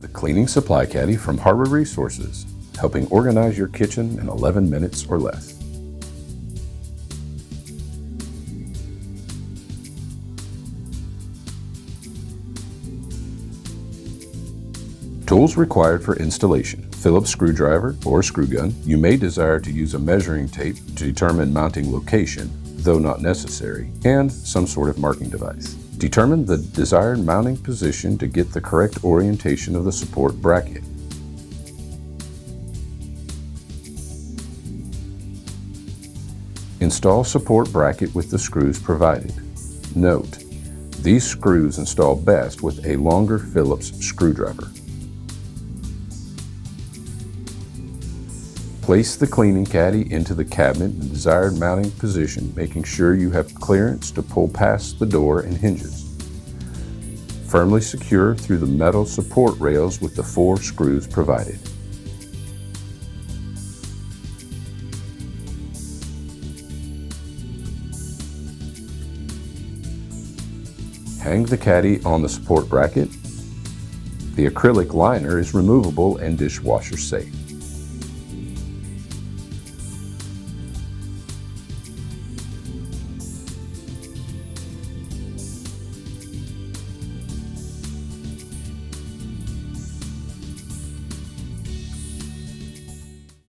The Cleaning Supply Caddy from Harbor Resources, helping organize your kitchen in 11 minutes or less. Tools required for installation: Phillips screwdriver or screw gun. You may desire to use a measuring tape to determine mounting location, though not necessary, and some sort of marking device. Determine the desired mounting position to get the correct orientation of the support bracket. Install support bracket with the screws provided. Note: these screws install best with a longer Phillips screwdriver. Place the cleaning caddy into the cabinet in the desired mounting position, making sure you have clearance to pull past the door and hinges. Firmly secure through the metal support rails with the 4 screws provided. Hang the caddy on the support bracket. The acrylic liner is removable and dishwasher safe.